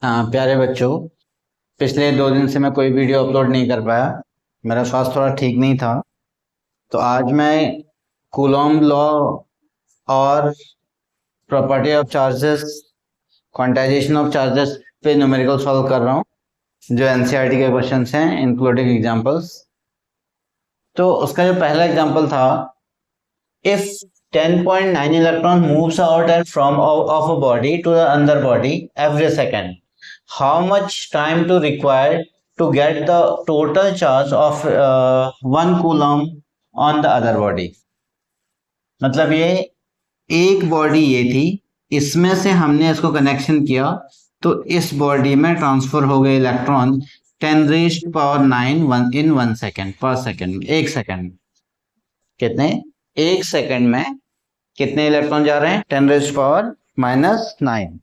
प्यारे बच्चों, पिछले 2 दिन से मैं कोई वीडियो अपलोड नहीं कर पाया। मेरा स्वास्थ्य थोड़ा ठीक नहीं था। तो आज मैं कूलॉम लॉ और property of charges, quantization of charges पे न्यूमेरिकल सॉल्व कर रहा हूँ, जो एनसीईआरटी के क्वेश्चंस हैं इंक्लूडिंग एग्जांपल्स। तो उसका जो पहला एग्जांपल था, if 10.9 electron moves out and from of a body to the another body every second, how much time to require to get the total charge of 1 coulomb on the other body। मतलब ये एक body ये थी, इसमें से हमने इसको connection किया तो इस बॉडी में ट्रांसफर हो गए इलेक्ट्रॉन 10⁹ इन 1 सेकेंड पर सेकेंड। एक सेकेंड कितने, एक सेकेंड में कितने इलेक्ट्रॉन जा रहे हैं? 10⁻⁹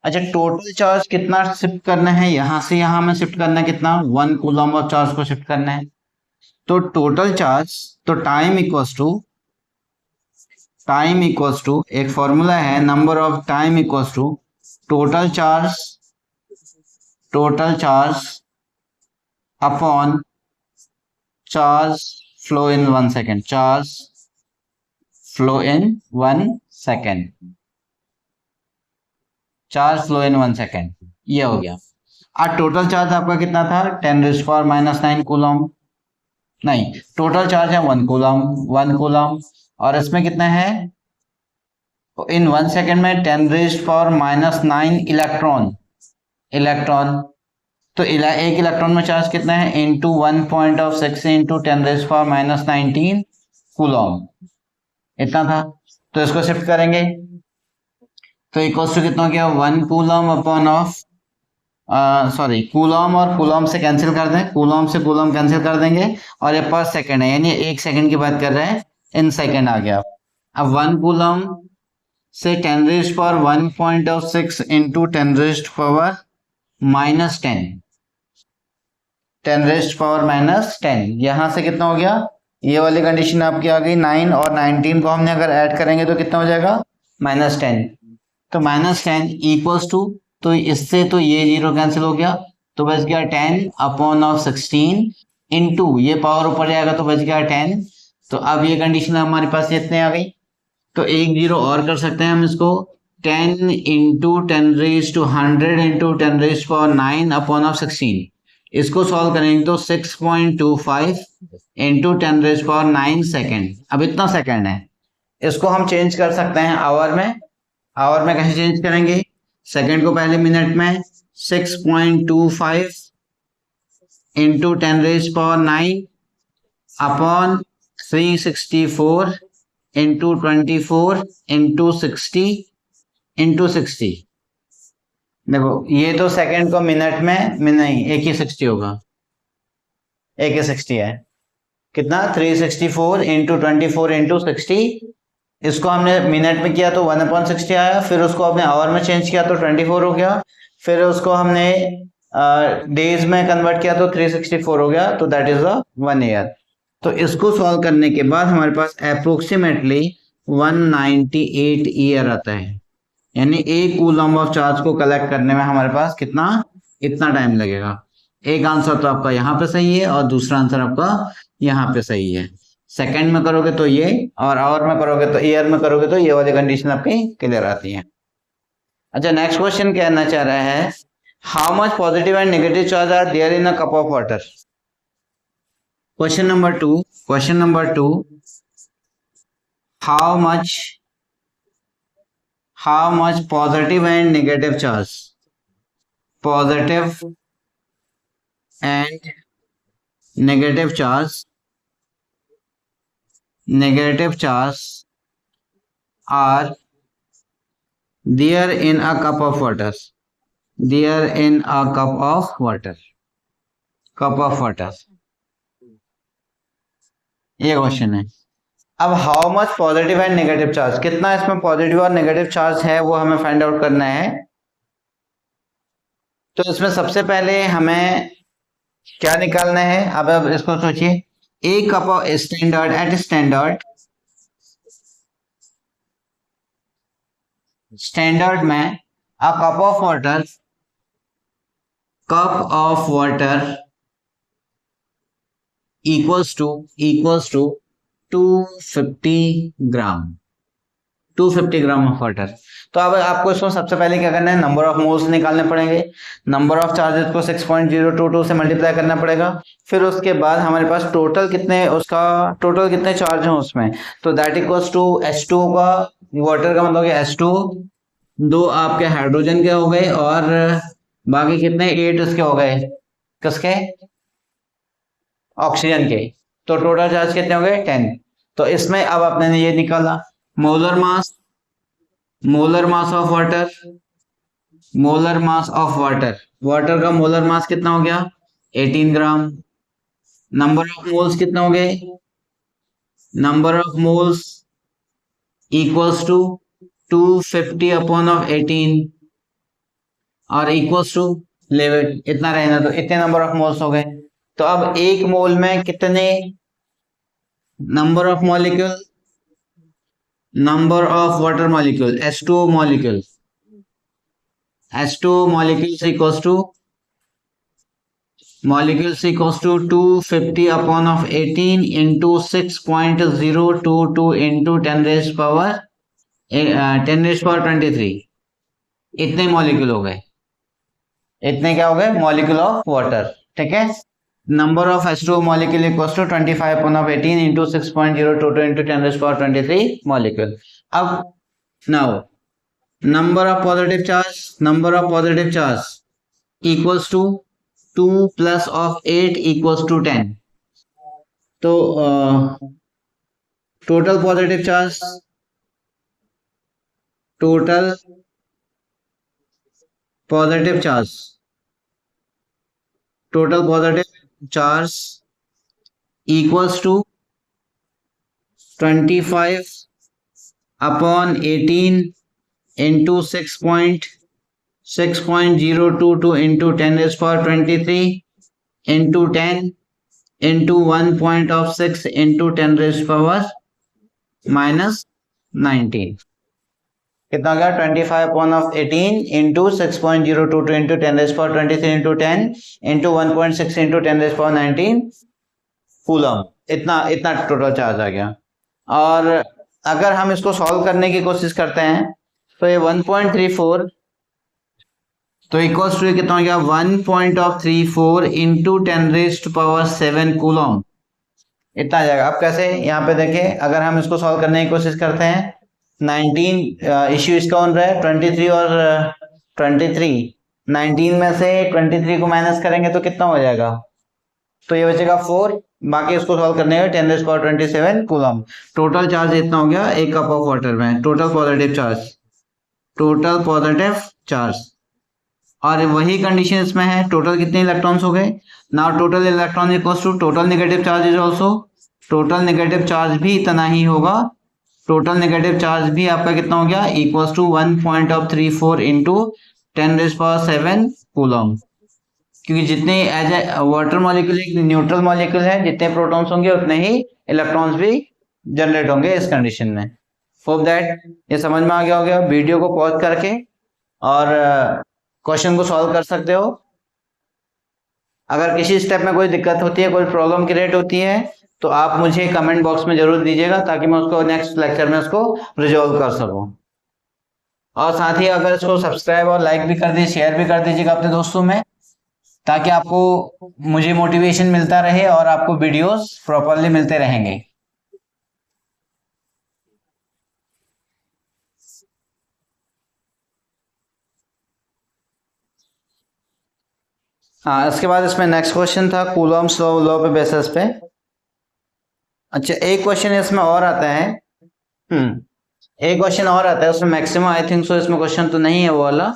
अच्छा, टोटल चार्ज कितना शिफ्ट करना है? यहां से यहां में शिफ्ट करना है कितना? 1 कूलम ऑफ चार्ज को शिफ्ट करना है। तो टोटल चार्ज, तो टाइम इक्वल्स टू एक फॉर्मूला है, number of time equals to total charge upon charge flow in 1 second. Charge flow in 1 second, charge flow in 1 second, ये हो गया। और टोटल चार्ज आपका कितना था? 10⁻⁹ कूलम। नहीं, टोटल चार्ज है 1 कूलम और इसमें कितना है? इन 1 सेकेंड में 10⁻⁹ इलेक्ट्रॉन। तो एक इलेक्ट्रॉन में चार्ज कितना है? इंटू 1.6 इंटू 10⁻⁹ कूलम, इतना था। तो इसको शिफ्ट करेंगे तो इक्वल्स टू कितना हो गया? 1 कूलम अपॉन ऑफ कूलम और कूलम से कैंसिल कर दें, कूलम से कूलम कैंसिल कर देंगे और ये पर सेकेंड है, यानी एक सेकेंड की बात कर रहे हैं, इन सेकेंड आ गया। अब 1 कूलम से 10⁻⁴ इंटू 10⁻⁻10 यहां से कितना हो गया? ये वाली कंडीशन आपकी आ गई 9 और 19 को हमने अगर ऐड करेंगे तो कितना हो जाएगा? -10। तो -10 इक्वल्स टू, तो इससे तो ये 0 कैंसिल हो गया, तो बच गया 10/16 इंटू ये पावर ऊपर जाएगा तो बच गया 10। तो अब ये कंडीशन हमारे पास इतने आ गई, तो एक 0 और कर सकते हैं हम इसको, 10 इंटू 10⁻100 इंटू 10⁻9/16। इसको सॉल्व करेंगे तो 6.25 इंटू 10⁻9 सेकेंड। अब इतना सेकेंड है, इसको हम चेंज कर सकते हैं आवर में। आवर में कैसे चेंज करेंगे? सेकेंड को पहले मिनट में 6.25 into 10⁻9 upon 364 into 24 into 60 into 60। देखो ये तो सेकेंड को मिनट में नहीं, एक ही 60 होगा, एक ही 60 है। कितना? 364 इंटू 24 इंटू 60। इसको हमने मिनट में किया तो 1/60 आया, फिर उसको हमने आवर में चेंज किया तो 24 हो गया, फिर उसको हमने डेज में कन्वर्ट किया तो 364 हो गया, तो दैट इज 1 ईयर। तो इसको सॉल्व करने के बाद हमारे पास अप्रोक्सीमेटली 198 ईयर आता है, यानी एक कूलम ऑफ चार्ज को कलेक्ट करने में हमारे पास कितना, इतना टाइम लगेगा। एक आंसर तो आपका यहाँ पे सही है और दूसरा आंसर आपका यहाँ पे सही है। सेकंड में करोगे तो ये, और आवर में करोगे तो, ईयर में करोगे तो ये वाली कंडीशन आपकी क्लियर आती है। अच्छा, नेक्स्ट क्वेश्चन कहना चाह रहा है, how much positive and negative charge are there in a cup of water. Question number two, how much positive and negative charge, positive and negative charge are there in a cup of water, ये question है। अब how much positive and negative charge, कितना इसमें positive और negative charge है वो हमें find out करना है। तो इसमें सबसे पहले हमें क्या निकालना है? अब इसको सोचिए, एक कप ऑफ स्टैंडर्ड में a cup of water cup of water equals to 250 gram 250 gram of water. तो अब आपको इसको सबसे पहले क्या करना है, नंबर ऑफ मोल्स निकालने पड़ेंगे। नंबर ऑफ चार्जेस को 6.022 से मल्टीप्लाई करना पड़ेगा। फिर उसके बाद हमारे पास टोटल कितने चार्ज हैं उसमें, तो दैट इक्वल्स टू H2 का, वाटर का मतलब H2, 2 आपके हाइड्रोजन के हो गए और बाकी कितने 8 उसके हो गए, किसके, ऑक्सीजन के। तो टोटल चार्ज कितने हो गए 10। तो इसमें अब आपने ये निकाला molar mass of water, water का मोलर मास कितना हो गया 18 ग्राम। नंबर ऑफ मोल्स कितना हो गए, number of moles equals to 250 upon of 18 और इक्वल्स टू 11, इतना रहना, तो इतने नंबर ऑफ मोल्स हो गए। तो अब एक मोल में कितने number of molecule, number of water molecule H2O molecules equals to 250 upon of 18 into 6.022 into 10 raised power 23। इतने मॉलिक्यूल हो गए, इतने क्या हो गए मॉलिक्यूल ऑफ वाटर, ठीक है। Number of H2O molecule equals to 25 upon of 18 into 6.022 into 10 raised power 23 molecule। अब now number of positive charge equals to 2 plus of 8 equals to 10। तो total positive charge equals to 25 upon 18 into 6.022 into 10 raised power 23 into 10 into 1.6 into 10 raised power -19। कितना हो गया 25 upon of 18 into 6.022 into 10 raise power 23 into 10 into 1.6 into 10 raise power 19 coulomb. इतना total charge आ गया। और अगर हम इसको सॉल्व करने की कोशिश करते हैं तो ये 1.34, तो इक्वल्स टू कितना हो गया 1.34 इंटू 10 रेज़ पावर 7 कूलम, इतना आ जाएगा। अब कैसे, यहाँ पे देखें, अगर हम इसको सॉल्व करने की कोशिश करते हैं 19 इश्यू इसका कौन रहा है 23 और 23, 19 में से 23 को माइनस करेंगे तो कितना हो जाएगा, तो ये बचेगा 4, बाकी इसको सॉल्व करने का 10 raise power 27 coulomb. Total charge इतना हो गया एक कप ऑफ वाटर में, टोटल पॉजिटिव चार्ज। और वही कंडीशन इसमें है, टोटल कितने इलेक्ट्रॉन्स हो गए, now total electron equals to total negative charge is also, total negative charge भी इतना ही होगा। टोटल नेगेटिव चार्ज भी आपका कितना हो गया equals to 1.34 into 10 raise power 7 coulomb, क्योंकि जितने एज ए वाटर मॉलिक्यूल एक न्यूट्रल मॉलिक्यूल है, जितने प्रोटॉन्स होंगे उतने ही इलेक्ट्रॉन्स भी जनरेट होंगे इस कंडीशन में। होप दैट ये समझ में आ गया होगा। वीडियो को पॉज करके और क्वेश्चन को सॉल्व कर सकते हो। अगर किसी स्टेप में कोई दिक्कत होती है, कोई प्रॉब्लम क्रिएट होती है, तो आप मुझे कमेंट बॉक्स में जरूर दीजिएगा ताकि मैं उसको नेक्स्ट लेक्चर में उसको रिजॉल्व कर सकूं। और साथ ही अगर इसको सब्सक्राइब और लाइक भी कर दीजिए, शेयर भी कर दीजिएगा अपने दोस्तों में, ताकि आपको मुझे मोटिवेशन मिलता रहे और आपको वीडियोस प्रॉपरली मिलते रहेंगे। हाँ, इसके बाद इसमें नेक्स्ट क्वेश्चन था कूलॉम्स लॉ पे बेसिस पे। अच्छा, एक क्वेश्चन इसमें और आता है, एक क्वेश्चन और आता है उसमें मैक्सिमम आई थिंक सो इसमें क्वेश्चन तो नहीं है वो वाला,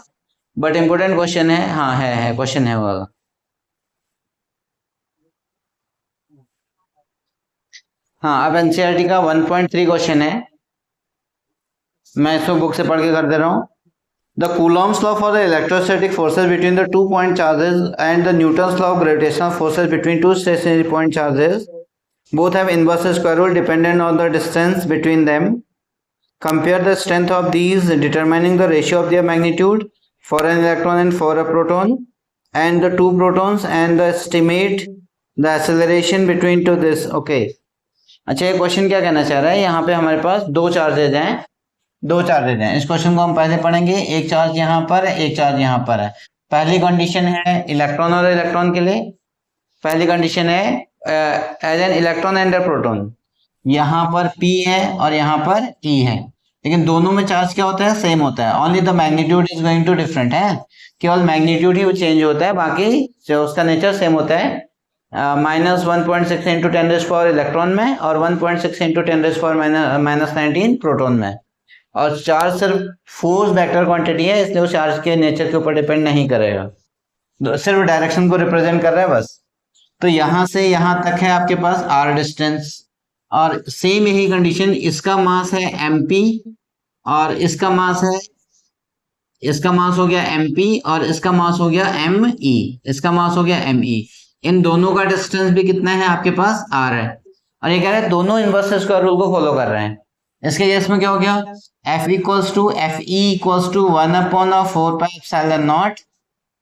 बट इम्पोर्टेंट क्वेश्चन है। हाँ है क्वेश्चन है वो वाला। हाँ, अब एनसीईआरटी का 1.3 क्वेश्चन है, मैं इसको बुक से पढ़ के कर दे रहा हूँ। The Coulomb's law for the electrostatic forces between the 2 point charges and the Newton's law of gravitational forces between 2 stationary point charges both have inverse square rule dependent on the distance between them. Compare the strength of these determining the ratio of their magnitude for an electron and for a proton. and the two protons and the estimate the acceleration between to this. Okay. अच्छा, ये question क्या कहना चाह रहा है, यहाँ पे हमारे पास दो चार्जेज हैं, इस क्वेश्चन को हम पहले पढ़ेंगे। एक चार्ज यहाँ पर, एक चार्ज यहाँ पर है। पहली कंडीशन है इलेक्ट्रॉन और इलेक्ट्रॉन के लिए, पहली कंडीशन है as an electron and a proton, यहाँ पर P है और यहाँ पर E है, लेकिन दोनों में चार्ज क्या होता है, सेम होता है। Only the magnitude is going to different है, केवल मैग्नीट्यूड ही चेंज होता है, बाकी जो उसका नेचर सेम होता है। -1.6 इंटू 10⁻⁴ इलेक्ट्रॉन में और 1.6 इंटू 10⁻⁻19 प्रोटॉन में। और चार्ज सिर्फ फोर्स वेक्टर क्वांटिटी है, इसलिए वो चार्ज के नेचर के ऊपर डिपेंड नहीं करेगा, सिर्फ डायरेक्शन को रिप्रेजेंट कर रहा है बस। तो यहां से यहां तक है आपके पास r डिस्टेंस, और सेम यही कंडीशन, इसका मास है mp और इसका मास है, इसका मास हो गया mp और इसका मास हो गया me, इसका मास हो गया me। इन दोनों का डिस्टेंस भी कितना है आपके पास, r है। और ये कह रहे हैं दोनों इनवर्स स्क्वायर रूल को फॉलो कर रहे हैं। इसके केस में क्या हो गया, F equals to Fe equals to 1/4πε0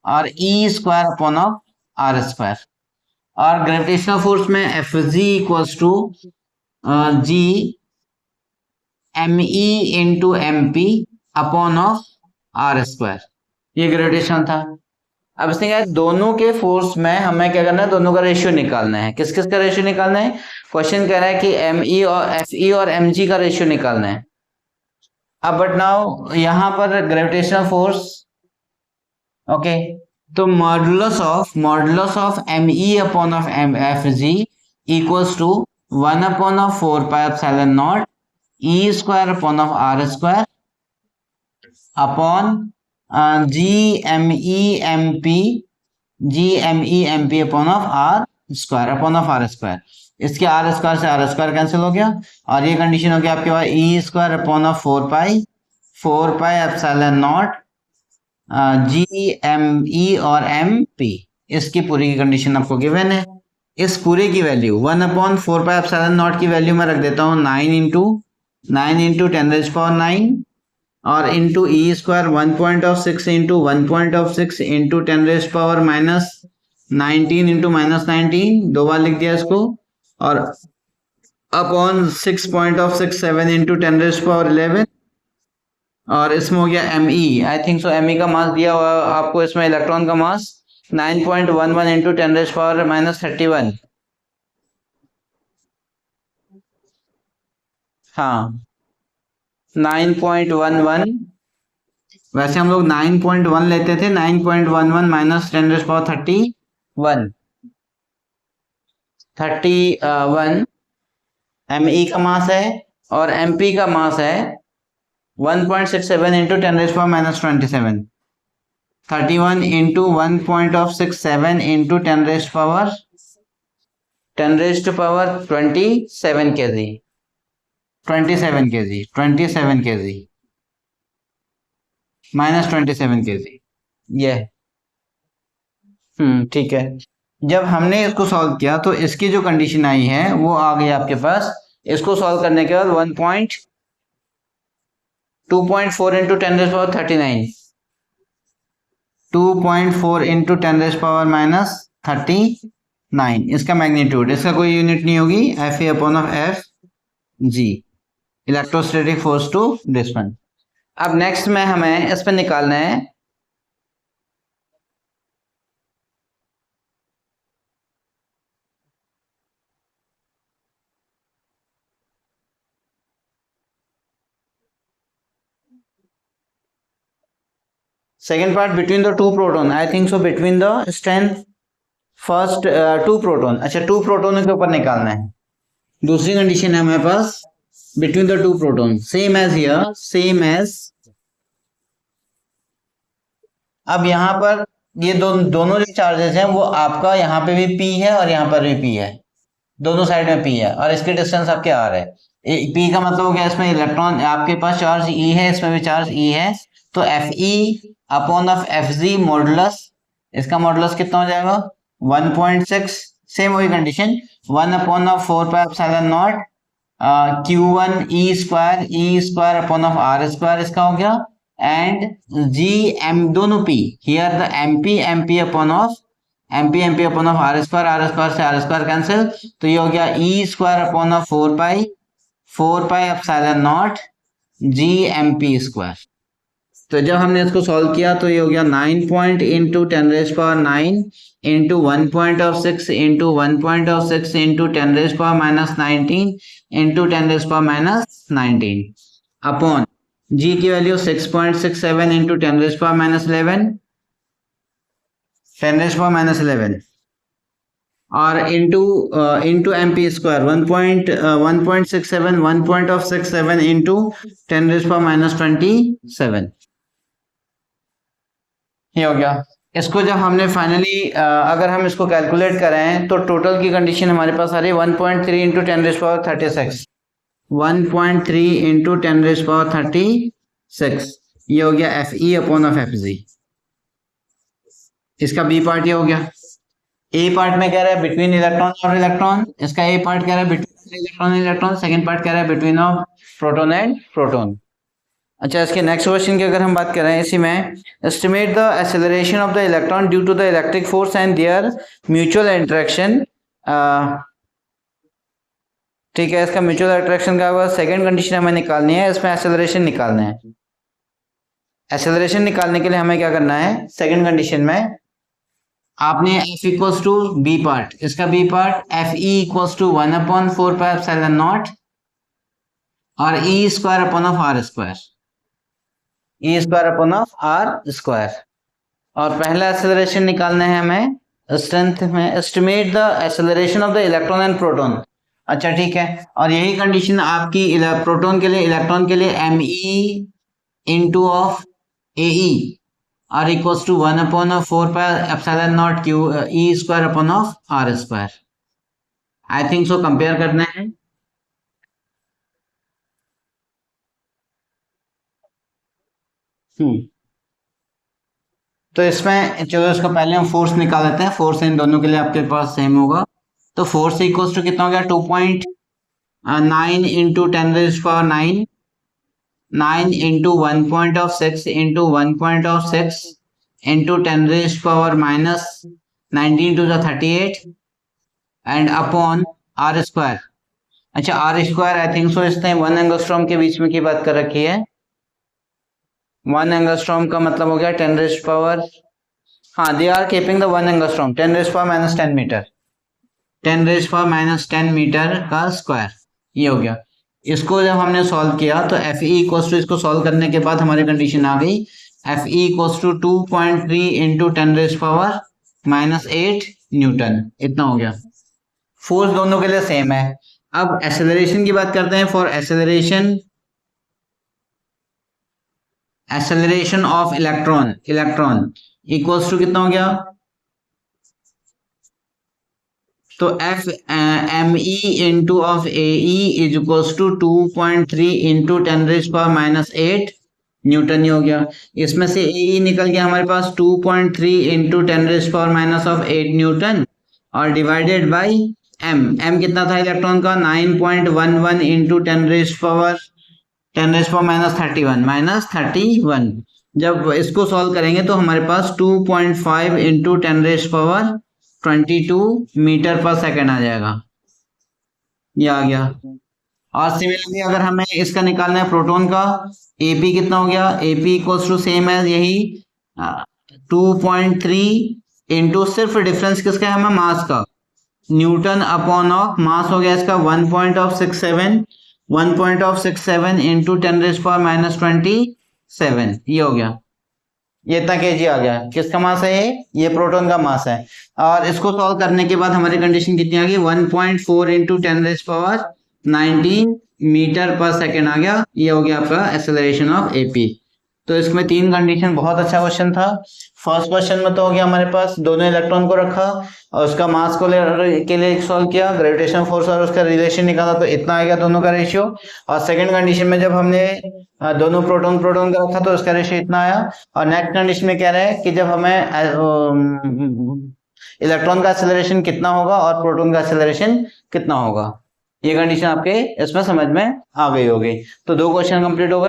और E square upon of r square. और ग्रेविटेशनल फोर्स में Fg equals to G me into mp upon of r square, ये ग्रेविटेशन था। अब इसने कहा दोनों के फोर्स में हमें क्या करना है, दोनों का रेशियो निकालना है। किस किस का रेशियो निकालना है, क्वेश्चन कह रहा है कि me और Fe और mg का रेशियो निकालना है। अब बट नाउ यहाँ पर ग्रेविटेशनल फोर्स, ओके, तो modulus of me upon of Fg equals to 1/4πε0 E square upon of r square upon GME MP upon of r square. इसके r स्क्वायर से r स्क्वायर कैंसिल हो गया, और ये condition हो गया आपके पास E square upon of 4πε0 GME और MP। इसकी पूरी की कंडीशन आपको गिवन है। इस पूरे की वैल्यू 1/4πε0 की वैल्यू मैं रख देता हूँ 9 इंटू 10⁹ और into E square 1.6 into 1.6 into 10⁻⁻19 into -19, दो बार लिख दिया इसको, और अपॉन 6.67 इंटू 10⁻11, और इसमें हो गया me, आई थिंक सो me का मास दिया हुआ आपको, इसमें इलेक्ट्रॉन का मास 9.11 इंटू 10⁻31, हाँ 9.11, वैसे हम लोग 9.1 लेते थे, 9.11 माइनस 10⁻31 me का मास है, और mp का मास है 1.67 into 10⁻⁻27, 31 into 1.67 into 10⁻27 kg, 27 kg minus 27 kg, ये ठीक है। जब हमने इसको सॉल्व किया तो इसकी जो कंडीशन आई है वो आ गई आपके पास। इसको सॉल्व करने के बाद 2.4 इंटू 10⁻39, 2.4 इंटू 10⁻39, इसका मैग्नीट्यूड, इसका कोई यूनिट नहीं होगी, Fa upon of Fg, electrostatic force to distance. अब नेक्स्ट में हमें इस पर निकालना है second part, between the two proton, I think so between the strength first two proton. अच्छा, टू प्रोटॉन के ऊपर निकालना है। दूसरी कंडीशन है हमारे पास between the two proton, same as here, same as. अब यहाँ पर ये दोनों जो चार्जेस हैं वो आपका यहाँ पे भी P है और यहाँ पर भी P है, दोनों साइड में P है, और इसके डिस्टेंस आपके R है। P का मतलब हो गया इसमें इलेक्ट्रॉन, आपके पास चार्ज E है, इसमें भी चार्ज E है, तो Fe upon of Fg modulus, इसका मॉडुलस कितना हो जाएगा 1.6, सेम वही condition, 1/4πε0 Q1 E square upon of R square, इसका हो गया एंड जी एम दोनों P, here the M P upon of R square से आर स्क्वायर कैंसिल, तो ये हो गया E square upon of 4 pi epsilon naught G M P square. तो जब हमने इसको सॉल्व किया तो ये हो गया 9 point into 10⁻⁹ into 1/6 into 1/6 into 10⁻⁻19 into 10⁻⁻19 upon G की वैल्यू 6.67 इंटू 10⁻11 10⁻11 और into M P square 1.67 1.67 into 10⁻27 ये हो गया। इसको जब हमने फाइनली अगर हम इसको कैलकुलेट करें तो टोटल की कंडीशन हमारे पास आ रही है 1.3 इंटू 10⁻36 1.3 इंटू 10⁻36 ये हो गया F E upon of F G. इसका बी पार्ट ये हो गया। ए पार्ट में कह रहा है बिटवीन इलेक्ट्रॉन और इलेक्ट्रॉन, इसका ए पार्ट कह रहा है between electron and electron, second part कह रहा है between of proton and proton. अच्छा, इसके नेक्स्ट क्वेश्चन की अगर हम बात करें इसी में, estimate the acceleration of the electron due to the electric force and their mutual interaction. ठीक है, इसका म्यूचुअल अट्रैक्शन का होगा। सेकंड कंडीशन हमें निकालनी है, इसमें एक्सेलरेशन निकालना है। एक्सेलरेशन निकालने के लिए हमें क्या करना है, सेकंड कंडीशन में आपने F equals to B part, इसका B part F E equals to 1/4 pi epsilon naught और E square upon of R square, E square upon of R square. और पहला एक्सेलरेशन निकालना है हमें स्ट्रेंथ में, estimate the acceleration of the electron and proton. अच्छा ठीक है, और यही कंडीशन आपकी प्रोटॉन के लिए, इलेक्ट्रॉन के लिए M E into of A E R equals to 1/4 pi epsilon naught Q E square upon of R square. I think so compare करना है। तो इसमें चलो इसको पहले हम फोर्स निकाल लेते हैं। फोर्स इन दोनों के लिए आपके पास सेम होगा, तो फोर्स इक्वल्स टू कितना हो गया 2.9 into 10⁻9 9 into 1/6 into 1/6 into 10⁻⁻19 to the 38 and upon R square. अच्छा, R square I think so इसने 1 एंगस्ट्रॉम के बीच में की बात कर रखी है। 1 एंगस्ट्रॉम का मतलब हो गया 10⁻, हाँ they are keeping the 1 angstrom 10⁻⁻10 metre, 10⁻⁻10 metre का स्क्वायर ये हो गया। इसको जब हमने सॉल्व किया तो एफ ई इक्वल्स टू, इसको सॉल्व करने के बाद हमारी कंडीशन आ गई F E equals to 2.3 into 10⁻⁻8 newton, इतना हो गया। फोर्स दोनों के लिए सेम है। अब एक्सेलरेशन की बात करते हैं। For acceleration of electron equals to कितना हो गया, तो F M E into of A E is equals to 2.3 into 10⁻⁻8 newton ही हो गया। इसमें से ए ई निकल गया हमारे पास 2.3 इंटू 10⁻�8 न्यूटन और डिवाइडेड बाई एम कितना था इलेक्ट्रॉन का 9.11 इंटू 10⁻31 जब इसको सॉल्व करेंगे तो हमारे पास 2.5 इंटू 10⁻22 मीटर पर सेकेंड आ जाएगा, ये आ गया। और सिमिलरली अगर हमें इसका निकालना है प्रोटॉन का, एपी कितना हो गया, AP equals to same as यही 2.3 इंटू, सिर्फ डिफरेंस किसका है हमें मास का, न्यूटन अपॉन ऑफ मास हो गया इसका 1.67 इंटू 10⁻27 ये हो गया। ये इतना केजी आ गया। किसका मास है ये प्रोटॉन का मास है। और इसको सॉल्व करने के बाद हमारी कंडीशन कितनी आ गई 1.4 इंटू 10⁻19 मीटर पर सेकेंड आ गया। ये हो गया आपका एक्सेलरेशन ऑफ एपी। तो इसमें 3 कंडीशन, बहुत अच्छा क्वेश्चन था। फर्स्ट क्वेश्चन में तो हो गया हमारे पास दोनों इलेक्ट्रॉन को रखा और उसका मास को के लिए सॉल्व किया, ग्रेविटेशन फोर्स और उसका रिलेशन निकाला, तो इतना आएगा दोनों का रेशियो। और सेकंड कंडीशन में जब हमने दोनों प्रोटॉन का रखा तो उसका रेशियो इतना आया। और नेक्स्ट कंडीशन में कह रहे हैं कि जब हमें इलेक्ट्रॉन का एक्सेलरेशन कितना होगा और प्रोटॉन का एक्सेलरेशन कितना होगा। ये कंडीशन आपके इसमें समझ में आ गई होगी। तो 2 क्वेश्चन कंप्लीट हो गए।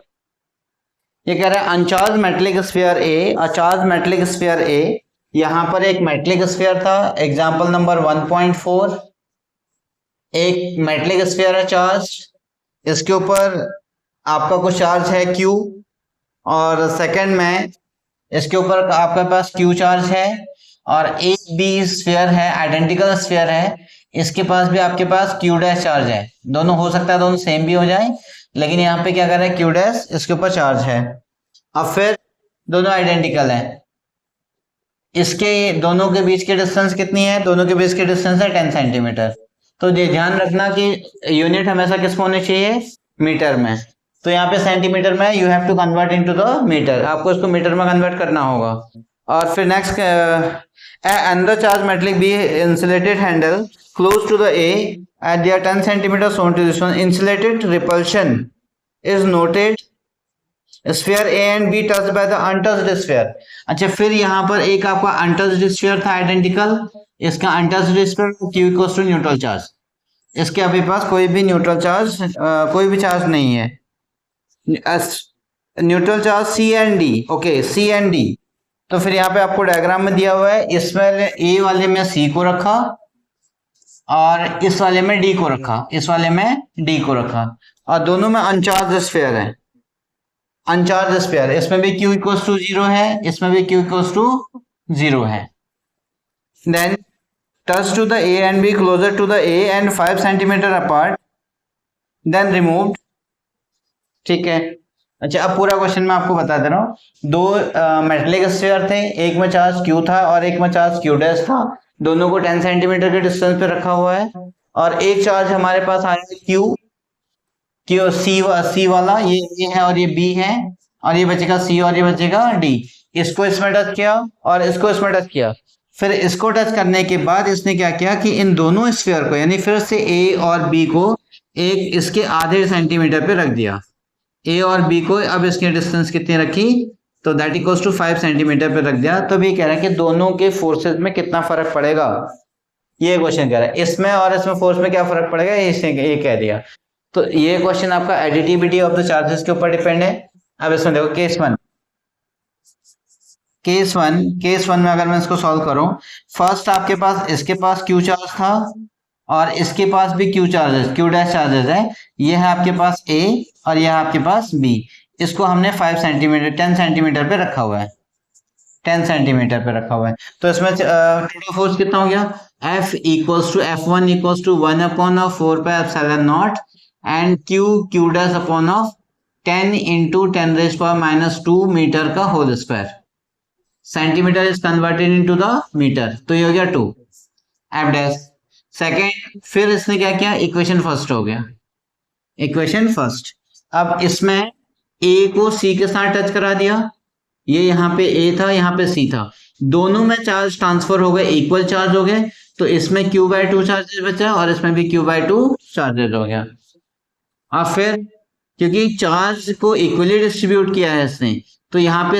ये कह रहा है अनचार्ज मेटलिक स्फीयर ए, अचार्ज मेटलिक स्फीयर ए, यहां पर एक मेटलिक स्फीयर था, एग्जांपल नंबर 1.4, एक मेटलिक स्फीयर है चार्ज, इसके ऊपर आपका कुछ चार्ज है Q, और सेकंड में इसके ऊपर आपके पास Q चार्ज है, और एक बी स्फीयर है, आइडेंटिकल स्फीयर है, इसके पास भी आपके पास Q डैश चार्ज है, दोनों हो सकता है दोनों सेम भी हो जाए, लेकिन यहाँ पे क्या कर रहा है Q डैश इसके ऊपर चार्ज है। अब फिर दोनों आइडेंटिकल है, इसके दोनों के बीच की डिस्टेंस कितनी है, दोनों के बीच की डिस्टेंस है 10 सेंटीमीटर। तो ये ध्यान रखना कि यूनिट हमेशा किसमें होनी चाहिए, मीटर में। तो यहाँ पे सेंटीमीटर में you have to convert into the metre, आपको इसको मीटर में कन्वर्ट करना होगा। और फिर next under charge metallic be insulated handle close to the A at there 10 centimetre soon to this one, insulated repulsion is noted, sphere A and B touch by the untouched sphere. अच्छा, फिर यहाँ पर एक आपका untouched sphere था identical, इसका untouched sphere Q equals to neutral charge, इसके अभी पास कोई भी न्यूट्रल चार्ज कोई भी चार्ज नहीं है, neutral charge C and D, okay C and D। तो फिर यहाँ पे आपको डायग्राम में दिया हुआ है, इसमें A वाले में C को रखा और इस वाले में D को रखा, इस वाले में D को रखा, और दोनों में अनचार्ज स्फीयर है, अनचार्ज स्फीयर, इसमें भी Q इक्वल्स टू 0 है, इसमें भी Q इक्वल्स टू 0 है। Then touch to the A and B closer to the A and 5 centimetre apart, then removed, ठीक है। अच्छा, अब पूरा क्वेश्चन मैं आपको बता दे रहा हूँ, दो मेटलिक स्फीयर थे, एक में चार्ज Q था और एक में चार्ज Q डैश था, दोनों को 10 सेंटीमीटर के डिस्टेंस पे रखा हुआ है, और एक चार्ज हमारे पास आया Q C वाला, ये है और ये B है, और ये बचेगा C और ये बचेगा D। इसको इसमें टच किया और इसको इसमें टच किया, फिर इसको टच करने के बाद इसने क्या किया कि इन दोनों स्फीयर को, यानी फिर से A और B को एक इसके आधे सेंटीमीटर पे रख दिया, A और B को अब इसकी डिस्टेंस कितनी रखी, तो दैट इक्वल्स टू 5 सेंटीमीटर पे रख दिया। तो भी कह रहा है कि दोनों के फोर्सेस में कितना फर्क पड़ेगा, ये क्वेश्चन कह रहा है, इसमें और इसमें फोर्स में क्या फर्क पड़ेगा, इसने ये कह दिया। तो ये क्वेश्चन आपका एडिटिविटी ऑफ द चार्जेस के ऊपर डिपेंड है। अब इसमें देखो केस वन में अगर मैं इसको सॉल्व करूं, फर्स्ट आपके पास इसके पास Q चार्ज था और इसके पास भी Q charges, Q dash charges है, ये है आपके पास A और ये है आपके पास B, इसको हमने 5 सेंटीमीटर 10 सेंटीमीटर पे रखा हुआ है, 10 सेंटीमीटर पे रखा हुआ है। तो इसमें टोटल फोर्स कितना हो गया, F equals to F1 equals to 1/4 pi epsilon nought and Q dash upon of 10 into 10⁻⁻2 metre का whole square, centimetre is converted into the metre, तो ये हो गया 2 F डैश। सेकेंड, फिर इसने क्या किया, इक्वेशन फर्स्ट हो गया, इक्वेशन फर्स्ट। अब इसमें A को C के साथ टच करा दिया, ये यहाँ पे A था यहाँ पे C था, दोनों में चार्ज ट्रांसफर हो गए, इक्वल चार्ज हो गए, तो इसमें Q/2 चार्जेस बचा और इसमें भी Q/2 चार्जेस हो गया। अब फिर क्योंकि चार्ज को इक्वली डिस्ट्रीब्यूट किया है इसने, तो यहाँ पे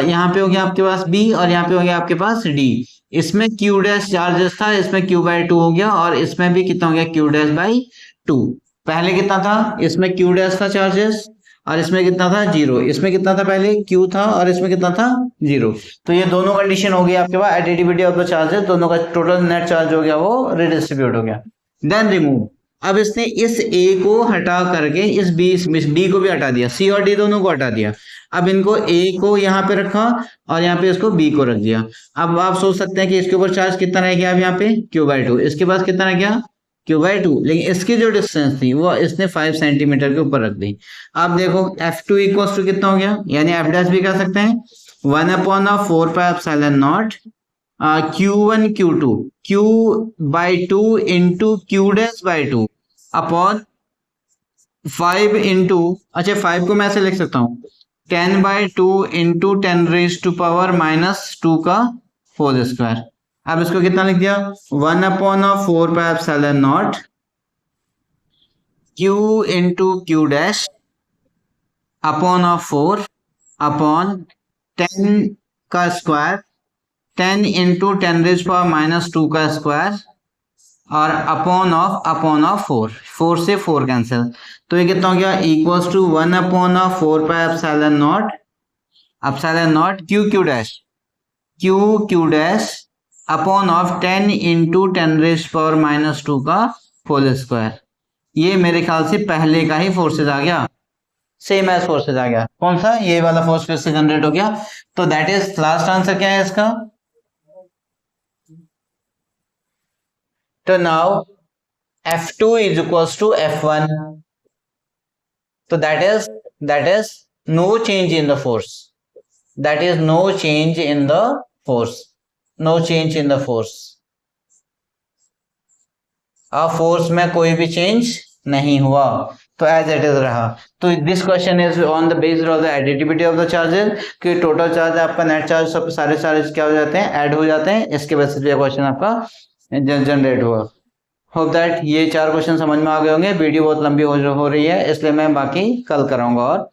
यहाँ पे हो गया आपके पास B और यहाँ पे हो गया आपके पास D, इसमें Q डैश चार्जेस था, इसमें Q/2 हो गया और इसमें भी कितना हो गया, Q डैश बाई 2। पहले कितना था, इसमें Q डैश था चार्जेस और इसमें कितना था 0, इसमें कितना था पहले Q था और इसमें कितना था 0। तो ये दोनों कंडीशन हो गई आपके पास, एडिटिविटी ऑफ द चार्जेस, दोनों का टोटल नेट चार्ज हो गया वो रिडिस्ट्रीब्यूट हो गया। देन रिमूव, अब इसने इस A को हटा करके इस D को भी हटा दिया, C और D दोनों को हटा दिया। अब इनको A को यहाँ पे रखा और यहाँ पे इसको B को रख दिया। अब आप सोच सकते हैं कि इसके ऊपर चार्ज कितना रह गया, अब यहाँ पे Q/2, इसके पास कितना रह गया Q/2, लेकिन इसकी जो डिस्टेंस थी वो इसने 5 सेंटीमीटर के ऊपर रख दी। अब देखो F2 इक्वल्स टू कितना हो गया, यानी F डैश भी कह सकते हैं 1/4 pi epsilon not Q1 Q2 Q/2 into Q dash by 2 upon 5 into, अच्छा 5 को मैं ऐसे लिख सकता हूँ 10/2 इंटू 10⁻⁻2 का होल स्क्वायर। अब इसको कितना लिख दिया, 1/4 pi epsilon not Q into Q dash upon of 4 upon 10 का स्क्वायर, 10 इंटू 10⁻⁻2 का स्क्वायर और अपॉन ऑफ 4 से 4 कैंसिल, तो ये कितना हो गया equals to 1/4 pi epsilon naught Q dash upon of 10 into 10⁻⁻² का होल स्क्वायर। ये मेरे ख्याल से पहले का ही फोर्सेज आ गया, सेम एज फोर्सेज आ गया। कौन सा, ये वाला फोर्स फिर से जनरेट हो गया। तो दैट इज लास्ट आंसर क्या है इसका। तो now F2 is equals to F1, तो that is no change in the force, that is no change in the force, no change in the force. अब फोर्स में कोई भी चेंज नहीं हुआ, तो एज इट इज रहा। तो this question is on the based of the additivity of the charges, कि टोटल चार्ज आपका नेट चार्ज सब सारे चार्जेस क्या हो जाते हैं, ऐड हो जाते हैं। इसके बेसिस पे क्वेश्चन आपका जनरेट हुआ। होप दैट ये 4 क्वेश्चन समझ में आ गए होंगे। वीडियो बहुत लंबी हो रही है, इसलिए मैं बाकी कल कराऊंगा। और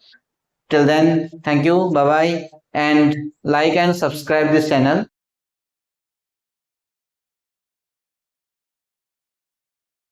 till then thank you, bye bye, and like and subscribe this channel.